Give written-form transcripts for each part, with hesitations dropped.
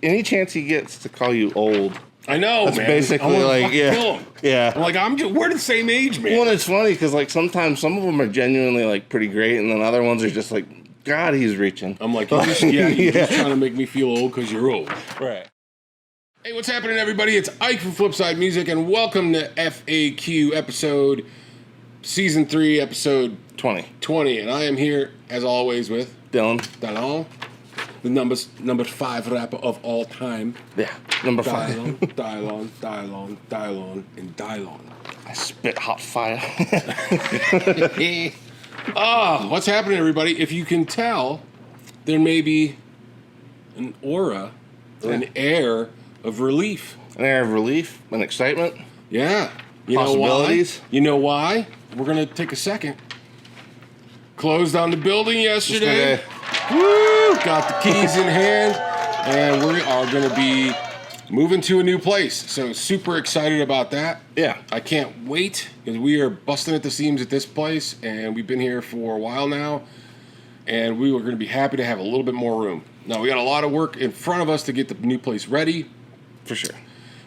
any chance he gets to call you old. I know, That's man. basically like, kill him. Yeah. I'm like, we're the same age, man. Well, it's funny because like sometimes some of them are genuinely like pretty great, and then other ones are just like, God, he's reaching. I'm like, you're just trying to make me feel old because you're old. Right. Hey, what's happening, everybody? It's Ike from Flipside Music, and welcome to F.A.Q. episode, season 3, episode 20. And I am here, as always, with Dylan, the number 5 rapper of all time. Yeah, number 5. Dylon, and Dylon. I spit hot fire. What's happening, everybody? If you can tell, there may be an aura, an air of relief. An air of relief and excitement. Yeah. Possibilities. You know why? We're going to take a second. Closed on the building yesterday. Woo! Got the keys in hand. And we are going to be moving to a new place. So super excited about that. Yeah. I can't wait because we are busting at the seams at this place. And we've been here for a while now. And we were going to be happy to have a little bit more room. Now, we got a lot of work in front of us to get the new place ready. For sure.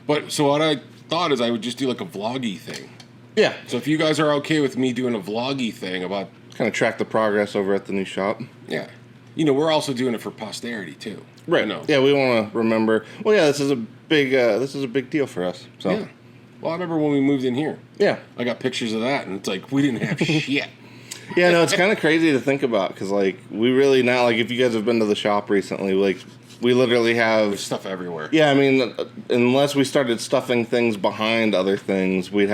But so what I thought is I would just do like a vloggy thing. Yeah. So if you guys are okay with me doing a vloggy thing about... Kind of track the progress over at the new shop. Yeah. You know, we're also doing it for posterity, too. Right. No. Yeah, we want to remember... Well, yeah, this is a big deal for us. So. Yeah. Well, I remember when we moved in here. Yeah. I got pictures of that, and it's like, we didn't have shit. Yeah, no, it's kind of crazy to think about, because, like, we really now... Like, if you guys have been to the shop recently, like... We literally have... There's stuff everywhere. Yeah, I mean, unless we started stuffing things behind other things, we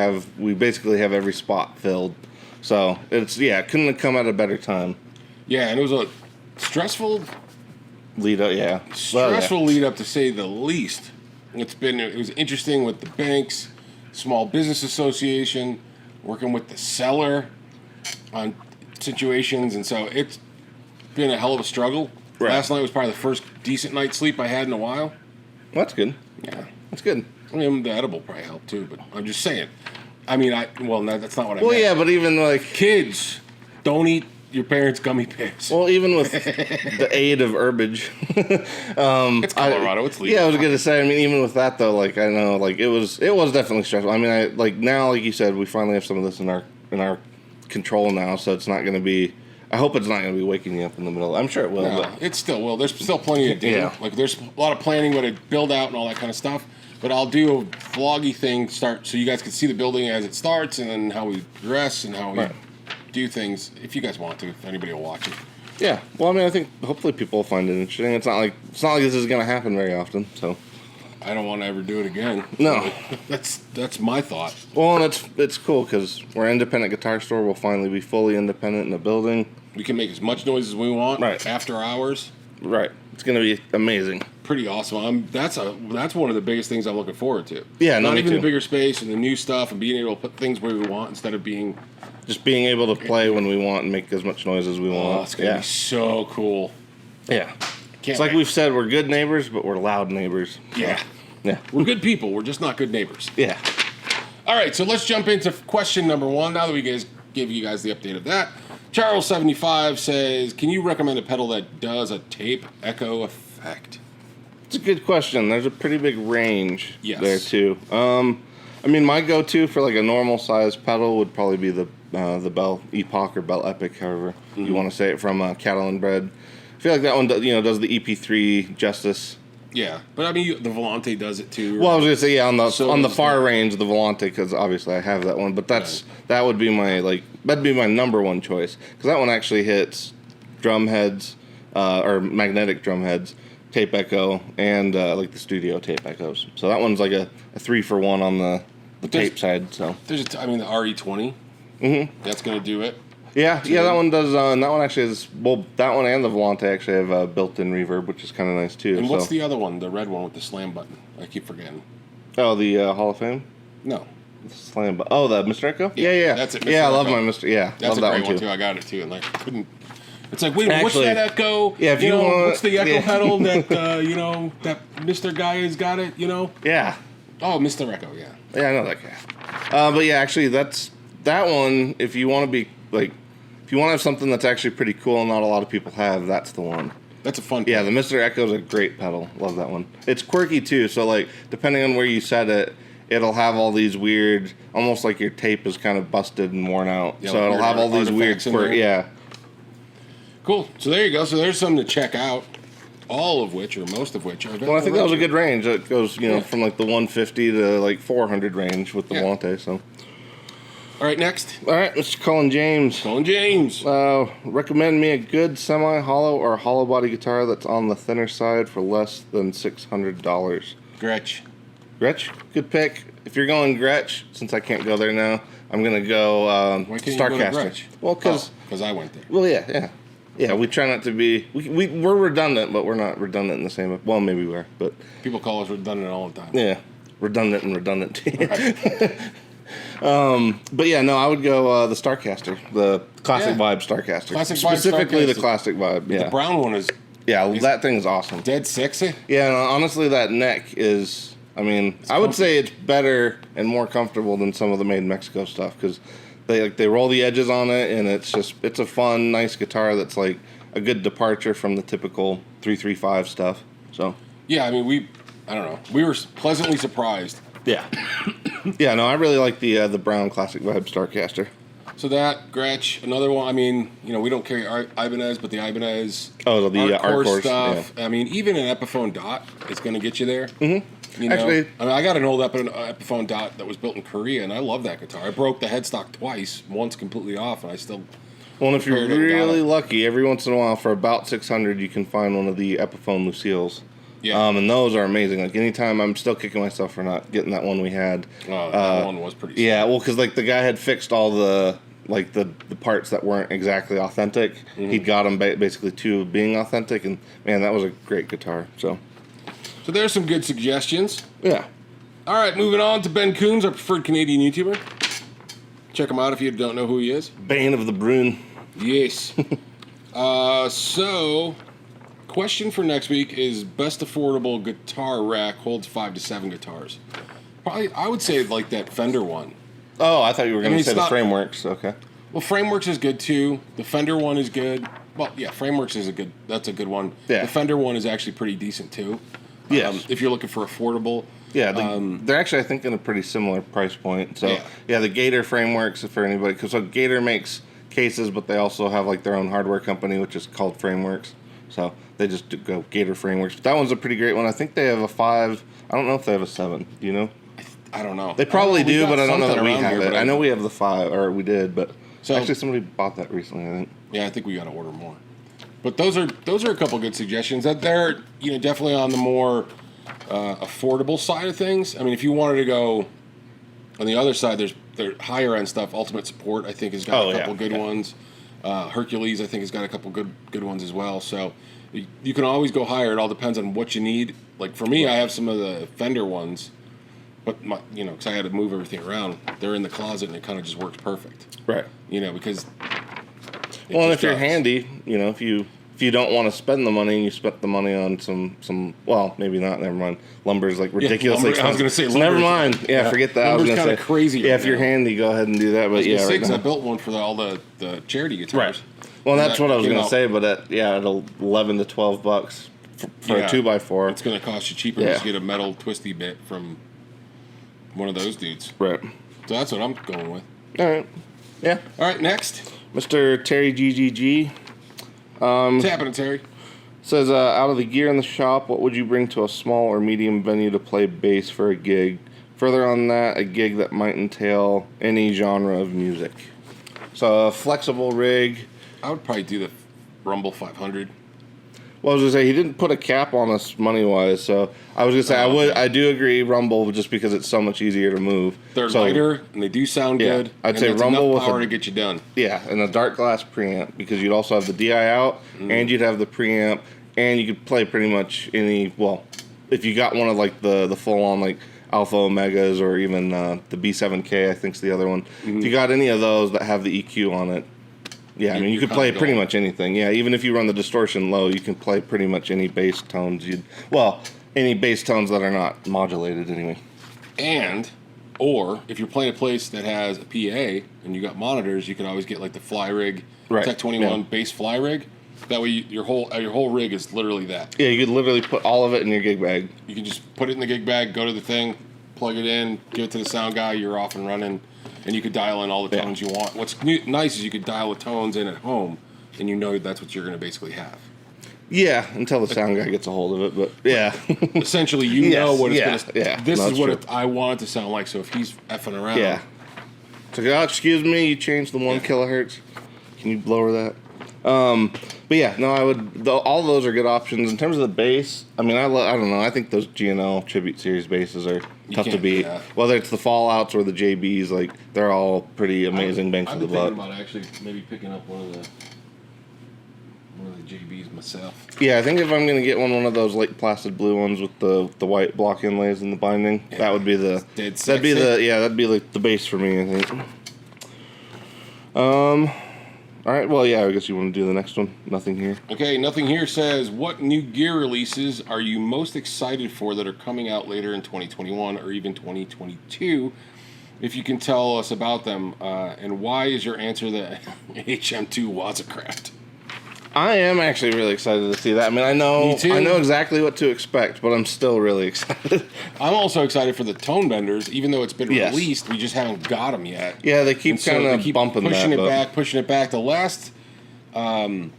basically have every spot filled. So, it couldn't have come at a better time. Yeah, and it was a stressful... Lead up, yeah. Stressful lead up, to say the least. It was interesting with the banks, Small Business Association, working with the seller on situations, and so it's been a hell of a struggle. Right. Last night was probably the first decent night's sleep I had in a while. Well, that's good. Yeah. That's good. I mean, the edible probably helped too, but I'm just saying. I mean, that's not what I meant. Well, yeah, but even like... Kids, don't eat your parents' gummy bears. Well, even with the aid of herbage. It's Colorado, it's legal. Yeah, I was going to say, I mean, even with that, though, like, I know, like, it was definitely stressful. I mean, now, like you said, we finally have some of this in our control now, so it's not going to be... I hope it's not going to be waking you up in the middle. I'm sure it will. No, but it still will. There's still plenty to do. Yeah. Like, there's a lot of planning with a build out and all that kind of stuff. But I'll do a vloggy thing so you guys can see the building as it starts, and then how we progress and how we do things. If you guys want to, if anybody will watch it. Yeah. Well, I mean, I think hopefully people will find it interesting. It's not like this is going to happen very often. So I don't want to ever do it again. No. That's my thought. Well, and it's cool because we're an independent guitar store. We'll finally be fully independent in the building. We can make as much noise as we want after hours. Right. It's going to be amazing. Pretty awesome. That's one of the biggest things I'm looking forward to. Yeah, not even the bigger space and the new stuff and being able to put things where we want instead of being able to play when we want and make as much noise as we want. Oh, it's going to be so cool. Yeah. It's like we've said, we're good neighbors, but we're loud neighbors. Yeah. Yeah. We're good people. We're just not good neighbors. Yeah. All right, so let's jump into question number 1. Now that we gave you guys the update of that. Charles75 says, can you recommend a pedal that does a tape echo effect? It's a good question. There's a pretty big range there, too. I mean, my go-to for like a normal size pedal would probably be the Bell Epoch or Bell Epic, however you want to say it, from Cattle and Bread. I feel like that one does the EP3 justice. Yeah, but I mean, the Volante does it too. Well, I was gonna say on the far range, the Volante, because obviously I have that one. But that would be that'd be my number one choice, because that one actually hits drum heads, or magnetic drum heads, tape echo, and like the studio tape echoes. So that one's like a 3-for-1 on the tape side. So the RE20. That's gonna do it. Yeah, that one does. And that one actually is, that one and the Volante actually have built-in reverb, which is kind of nice too. And what's the other one, the red one with the slam button? I keep forgetting. Oh, the Hall of Fame? No. The slam button. Oh, the Mr. Echo? Yeah. That's it. Mr. Echo. I love my Mr. Yeah, that's love that great one too. I got it too, and like couldn't. It's like, wait, what's that echo? Yeah, if you want, what's the echo pedal that that Mr. Guy has got it? Yeah. Oh, Mr. Echo. Yeah. Yeah, I know that guy. But yeah, actually, that one. If you want to be like. If you want to have something that's actually pretty cool and not a lot of people have, that's the one. That's a fun Yeah, pedal. the Mr. Echo's a great pedal. Love that one. It's quirky too, so like depending on where you set it, it'll have all these weird, almost like your tape is kind of busted and worn out. Yeah, So like it'll weird have all these weird artifacts in there. yeah. Cool. So there you go. So there's something to check out. All of which, or most of which, are available. Well, I think that was a right here. good range. It goes, Yeah. from like the 150 to like 400 range with the Yeah. Volante. So, All right, next. all right, Mr. Colin James. Colin James. Recommend me a good semi-hollow or hollow body guitar that's on the thinner side for less than $600. Gretsch. Gretsch, good pick. If you're going Gretsch, since I can't go there now, I'm gonna go Why can't you go to Starcaster. Gretsch? Well, because I went there. well, yeah. We try not to be. We're redundant, but we're not redundant in the same. Well, maybe we are, but People call us redundant all the time. yeah, redundant and redundant. Right. But yeah, no, I would go the Starcaster, the classic Yeah. vibe Starcaster, Classic vibe specifically the Starcaster. classic vibe. Yeah, The brown one is that thing is awesome. dead sexy. Yeah, and honestly, that neck is. I mean, I would say it's better and more comfortable than some of the made in Mexico stuff because they roll the edges on it, and it's a fun, nice guitar that's like a good departure from the typical 335 stuff. So Yeah, I mean, I don't know. We were pleasantly surprised. yeah, yeah. No, I really like the brown classic vibe Starcaster. So that, Gretsch, another one. I mean, we don't carry Ibanez, but the Ibanez The Arcor Arcors stuff. Yeah. I mean, even an Epiphone Dot is going to get you there. Mm-hmm. Actually- I mean, I got an old Epiphone Dot that was built in Korea, and I love that guitar. I broke the headstock twice, once completely off, and I still. Well, and if you're Compared to really Donna. lucky, every once in a while, for about 600, you can find one of the Epiphone Lucille's. Yeah. And those are amazing. Like anytime, I'm still kicking myself for not getting that one we had. That one was pretty. Yeah, well, because like the guy had fixed all the parts that weren't exactly authentic. Mm-hmm. He'd got them basically to being authentic, and man, that was a great guitar. So So there's some good suggestions. yeah, All right, moving on to Ben Coons, our preferred Canadian YouTuber. Check him out if you don't know who he is. Bane of the Brune. Yes. So, question for next week is best affordable guitar rack holds 5 to 7 guitars. Probably, I would say like that Fender one. Oh, I thought you were going to mean, say it's the not- Frameworks. Okay. Well, Frameworks is good too. The Fender one is good. Well, yeah, Frameworks is that's a good one. Yeah. The Fender one is actually pretty decent too. Yes. If you're looking for affordable. Yeah, they're actually, I think, in a pretty similar price point. So, Yeah. yeah, the Gator Frameworks, for anybody, because Gator makes cases, but they also have like their own hardware company, which is called Frameworks. So they just go Gator Frameworks. But that one's a pretty great one. I think they have a 5. I don't know if they have a 7. Do you know? I don't know. They probably I don't know, we do, got but I don't know that something we around have here, it. but I know we have the 5, or we did, but So- actually somebody bought that recently, I think. Yeah, I think we got to order more. But those are a couple good suggestions. That they're definitely on the more affordable side of things. I mean, if you wanted to go on the other side, there's higher end stuff. Ultimate Support, I think, has got a couple good ones. Hercules, I think, has got a couple good ones as well. So you can always go higher. It all depends on what you need. Like for me, I have some of the Fender ones, but because I had to move everything around, they're in the closet and it kind of just works perfect. Right. Because. it Well, and just if you're does. handy, if you don't want to spend the money and you spent the money on some well, maybe not, never mind. Lumber's like ridiculously lumber- I was expensive. gonna say So never lumber's- mind. Yeah, forget that. I was Lumber's gonna kinda say crazy Yeah, right if you're now. handy, go ahead and do that. But yeah, right I now. built one for all the charity guitars. Well, And that's that what I was came gonna out- say. But at 11 to $12 for Yeah. a 2x4. It's going to cost you cheaper Yeah. to get a metal twisty bit from one of those dudes. Right. So that's what I'm going with. All right. Yeah. All right, next. Mr. Terry GGG What's happening, Terry? says, out of the gear in the shop, what would you bring to a small or medium venue to play bass for a gig? Further on that, a gig that might entail any genre of music. So a flexible rig. I would probably do the Rumble 500. Well, I was gonna say he didn't put a cap on us money wise, so I was gonna say I do agree Rumble just because it's so much easier to move. They're So, lighter and they do sound Yeah, good. I'd and say that's Rumble enough with power a- to get you done. Yeah, and a dark glass preamp because you'd also have the DI out and you'd have the preamp and you could play pretty much any. Well, if you got one of like the full on like Alpha Omegas or even the B7K, I think's the other one. If you got any of those that have the EQ on it. Yeah, I mean, you you're could play kinda pretty going. much anything. Yeah, even if you run the distortion low, you can play pretty much any bass tones. Any bass tones that are not modulated anyway. Or if you're playing a place that has a PA and you got monitors, you can always get like the Fly Rig, Right, Tech 21 yeah. bass Fly Rig. That way, your whole rig is literally that. Yeah, you could literally put all of it in your gig bag. You can just put it in the gig bag, go to the thing, plug it in, give it to the sound guy. You're off and running, and you could dial in all the tones you want. What's nice is you could dial the tones in at home, and you know that's what you're going to basically have. Yeah, until the sound guy gets a hold of it, but yeah. Essentially, you know what it's going to... Yeah, this is what I want it to sound like, so if he's effing around... Yeah. It's like, oh, excuse me, you changed the 1 kilohertz. Can you lower that? But yeah, no, I would... all those are good options. In terms of the bass, I mean, I don't know, I think those G&L Tribute Series basses are tough to beat. Yeah. Whether it's the Fallouts or the JBs, like, they're all pretty amazing bang for the buck. I've been thinking about actually maybe picking up one of the JBs myself. Yeah, I think if I'm gonna get one of those like placid blue ones with the white block inlays and the binding, that would be that'd be like the base for me, I think. All right, well, yeah, I guess you want to do the next one. Nothing here. Okay, Nothing Here says, what new gear releases are you most excited for that are coming out later in 2021 or even 2022? If you can tell us about them, and why is your answer the HM2 Wazacraft? I am actually really excited to see that. I mean, I know exactly what to expect, but I'm still really excited. I'm also excited for the Tone Benders, even though it's been released. We just haven't got them yet. Yeah, they keep kind of bumping pushing it back. The last update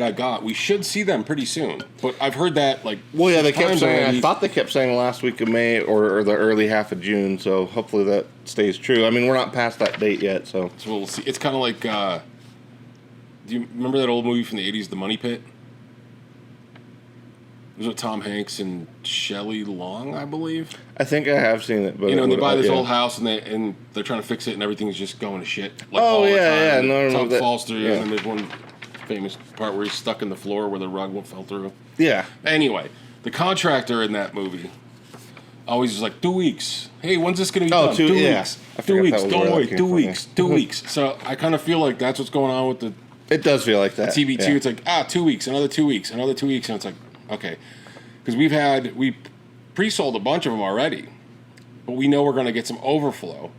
I got, we should see them pretty soon. But I've heard that they kept saying. I thought they kept saying last week of May or the early half of June. So hopefully that stays true. I mean, we're not past that date yet, so we'll see. It's kind of like. Do you remember that old movie from the 80s, The Money Pit? It was with Tom Hanks and Shelley Long, I believe. I think I have seen it. But and they buy this old house and they're trying to fix it and everything's just going to shit. No, Tom falls through and then there's one famous part where he's stuck in the floor where the rug fell through. Yeah. Anyway, the contractor in that movie always is like, 2 weeks. Hey, when's this going to be done? 2 weeks. 2 weeks. Don't wait. 2 weeks. 2 weeks. So I kind of feel like that's what's going on with the... It does feel like that. TB2, it's like, 2 weeks, another 2 weeks, another 2 weeks, and it's like, okay. Because we pre-sold a bunch of them already, but we know we're going to get some overflow.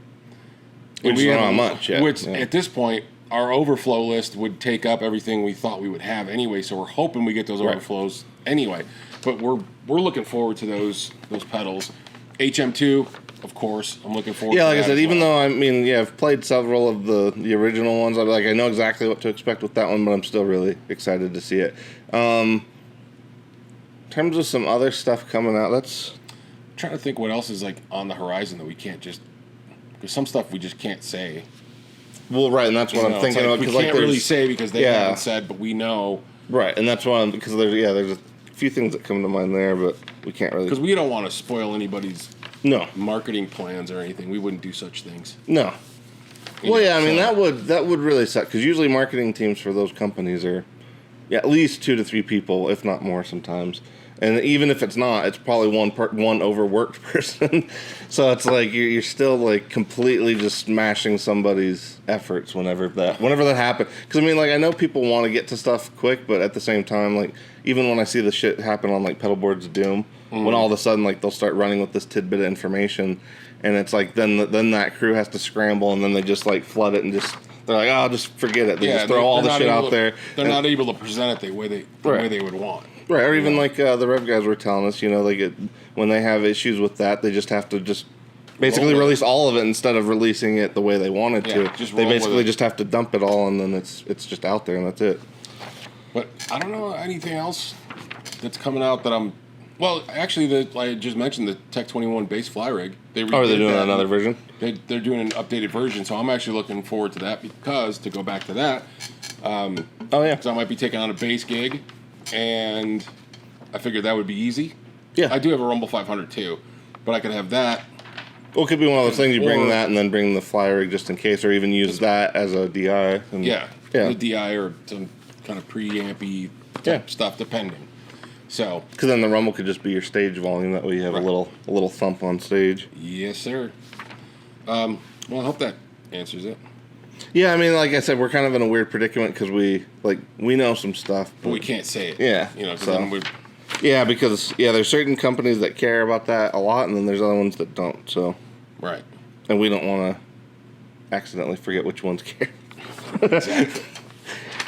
Which is not much yet. Which, at this point, our overflow list would take up everything we thought we would have anyway, so we're hoping we get those overflows anyway. But we're looking forward to those pedals. HM2... Of course, I'm looking forward to that. Yeah, like I said, even though I've played several of the original ones, I know exactly what to expect with that one, but I'm still really excited to see it. In terms of some other stuff coming out, I'm trying to think what else is on the horizon that we can't just... There's some stuff we just can't say. Well, right, and that's what I'm thinking about. We can't really say because they haven't said, but we know. Right, and that's why because there's a few things that come to mind there, but we can't really... Because we don't want to spoil anybody's... No marketing plans or anything. We wouldn't do such things. No. That would really suck because usually marketing teams for those companies are at least 2 to 3 people, if not more sometimes. And even if it's not, it's probably one overworked person. So it's like you're still like completely just smashing somebody's efforts whenever that happens. Because I know people want to get to stuff quick, but at the same time, even when I see the shit happen on Pedalboard's Doom. When all of a sudden, they'll start running with this tidbit of information, and it's like then that crew has to scramble, and then they just flood it and they're like, oh, just forget it. They just throw all the shit out there. They're not able to present it the way they would want. Right, or even the Rev guys were telling us, when they have issues with that, they just have to basically release all of it instead of releasing it the way they wanted to. They basically just have to dump it all, and then it's just out there, and that's it. But I don't know anything else that's coming out that I'm... Well, actually, I just mentioned the Tech 21 bass fly rig. They're doing another version? They're doing an updated version, so I'm actually looking forward to that because, to go back to that, because I might be taking on a bass gig, and I figured that would be easy. Yeah. I do have a Rumble 500 too, but I could have that. Well, it could be one of those things you bring that and then bring the fly rig just in case, or even use that as a DI. The DI or some kind of preampy stuff, depending. So, because then the Rumble could just be your stage volume. That way you have a little thump on stage. Yes, sir. Well, I hope that answers it. Yeah, like I said, we're kind of in a weird predicament because we know some stuff, but we can't say it. Yeah, because there's certain companies that care about that a lot, and then there's other ones that don't. So, right, and we don't want to accidentally forget which ones care. Exactly.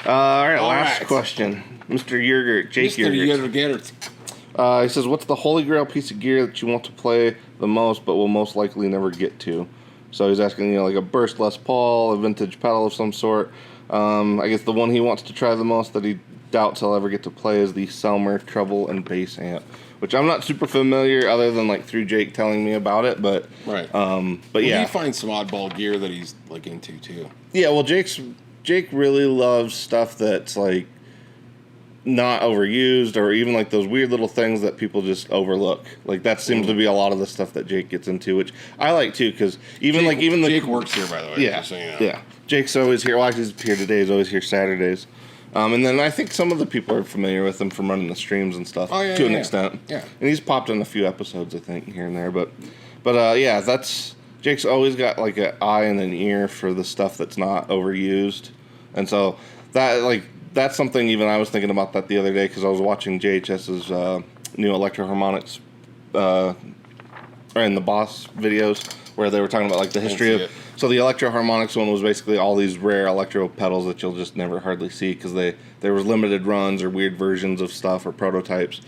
All right, All last right. question. Mr. Yergert, Jake Mr. Yergert. He says, what's the holy grail piece of gear that you want to play the most but will most likely never get to? So he's asking, like a burst Les Paul, a vintage pedal of some sort. I guess the one he wants to try the most that he doubts he'll ever get to play is the Selmer treble and bass amp, which I'm not super familiar other than like through Jake telling me about it, but Right. yeah. He finds some oddball gear that he's like into too. Yeah, well Jake really loves stuff that's like not overused, or even like those weird little things that people just overlook. Like that seems to be a lot of the stuff that Jake gets into, which I like too, because Jake works here, by the way. Yeah, just so you know. yeah. Jake's always here. Well, he's here today. He's always here Saturdays. And then I think some of the people are familiar with him from running the streams and stuff to an extent. Yeah, and he's popped in a few episodes, I think, here and there. But yeah, that's Jake's always got like an eye and an ear for the stuff that's not overused, and so that's something even I was thinking about that the other day because I was watching JHS's new Electro Harmonics and the Boss videos where they were talking about like the history of. So the Electro Harmonics one was basically all these rare electro pedals that you'll just never hardly see because there was limited runs or weird versions of stuff or prototypes.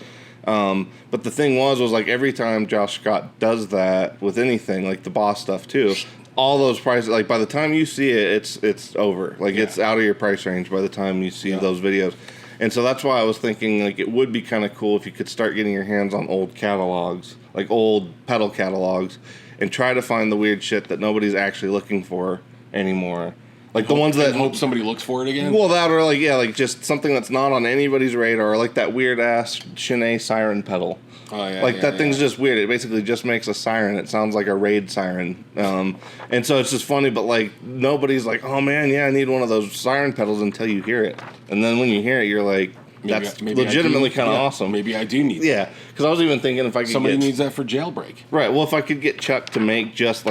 But the thing was like every time Josh Scott does that with anything, like the Boss stuff too, all those prices, like by the time you see it, it's over. Like it's out of your price range by the time you see those videos. And so that's why I was thinking like it would be kind of cool if you could start getting your hands on old catalogs, like old pedal catalogs, and try to find the weird shit that nobody's actually looking for anymore. Like the ones that hope somebody looks for it again. Well, that or like just something that's not on anybody's radar, like that weird ass Shanae siren pedal. Oh yeah, like that thing's just weird. It basically just makes a siren. It sounds like a raid siren. And so it's just funny, but like nobody's like, oh man, yeah, I need one of those siren pedals until you hear it. And then when you hear it, you're like, that's legitimately kind of awesome. Maybe I do need that. Yeah, because I was even thinking if I could somebody needs that for jailbreak. Right. Well, if I could get Chuck to make just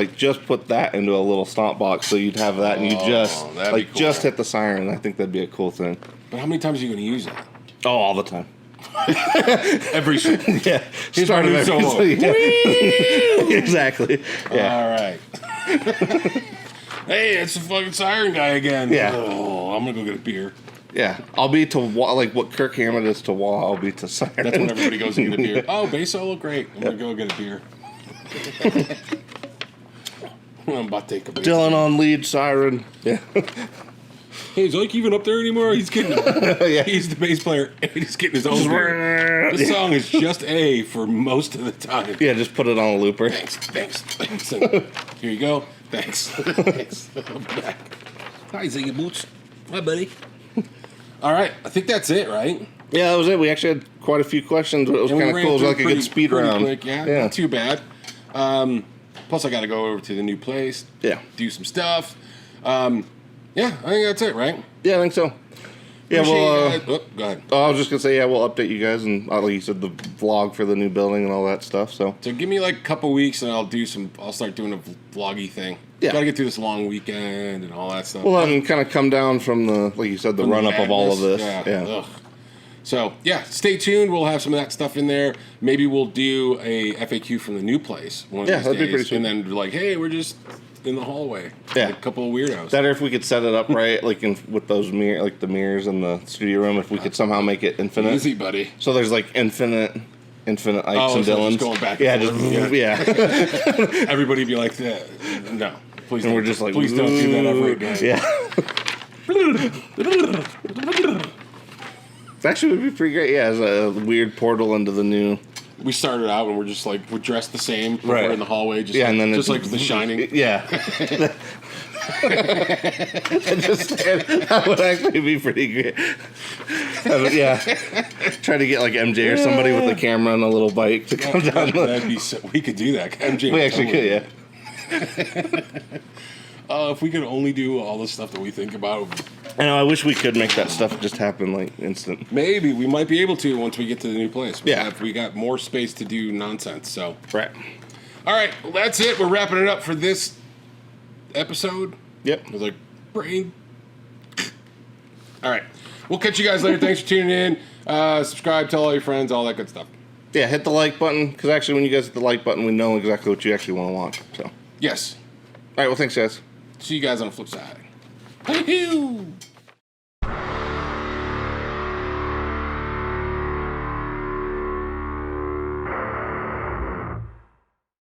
put that into a little stomp box, so you'd have that, and you just hit the siren. I think that'd be a cool thing. But how many times are you going to use that? Oh, all the time. Every show. Yeah. Start every solo. Yeah. Exactly. Yeah. All right. Hey, it's the fucking siren guy again. Yeah. Oh, I'm gonna go get a beer. Yeah, I'll be to like what Kirk Hammett is to wah. I'll be to siren. That's when everybody goes and get a beer. Oh, bass solo, great. I'm gonna go get a beer. I'm about to take a beer. Dylan on lead siren. Yeah. Hey, is Ike even up there anymore? He's getting. Yeah. He's the bass player, and he's getting his own beer. This song is just A for most of the time. Yeah, just put it on a looper. Thanks. And here you go. Thanks. I'm back. Hi, Ziggy Boots. Hi, buddy. All right, I think that's it, right? Yeah, that was it. We actually had quite a few questions, but it was kind of cool. It was like a good speed round. Quick, yeah, not too bad. Plus, I got to go over to the new place. Yeah. Do some stuff. Yeah, I think that's it, right? Yeah, I think so. Yeah, well, go ahead. I was just gonna say, yeah, we'll update you guys, and like you said, the vlog for the new building and all that stuff. So give me like a couple weeks, and I'll start doing a vloggy thing. Yeah, gotta get through this long weekend and all that stuff. Well, and kind of come down from the, like you said, the run up of all of this. Yeah. Ugh. So yeah, stay tuned. We'll have some of that stuff in there. Maybe we'll do a FAQ from the new place one of these that'd days, be pretty sweet. and then like, hey, we're just in the hallway. Yeah, like a couple of weirdos. Better if we could set it up right, like with those like the mirrors in the studio room. If we could somehow make it infinite. Easy, buddy. So there's like infinite Ikes and Dylans. Just going back. Yeah. Everybody be like, no, please. And don't, we're just like, please don't do that ever again. Yeah. It actually would be pretty great. Yeah, as a weird portal into the new. We started out and we're just like we're dressed the same. Right. We're in the hallway. Just and then just like The Shining. Yeah. That would actually be pretty great. Yeah. Try to get like MJ or somebody with a camera and a little bike to come down. That'd be so, we could do that. MJ. We actually could, yeah. If we could only do all the stuff that we think about. I know. I wish we could make that stuff just happen like instant. Maybe we might be able to once we get to the new place. Yeah. We got more space to do nonsense. So. Right. All right. Well, that's it. We're wrapping it up for this episode. Yep. I was like, brain. All right. We'll catch you guys later. Thanks for tuning in. Subscribe, tell all your friends, all that good stuff. Yeah, hit the like button, because actually when you guys hit the like button, we know exactly what you actually want to watch. So. Yes. All right, well, thanks, guys. See you guys on the flip side. Woo-hoo!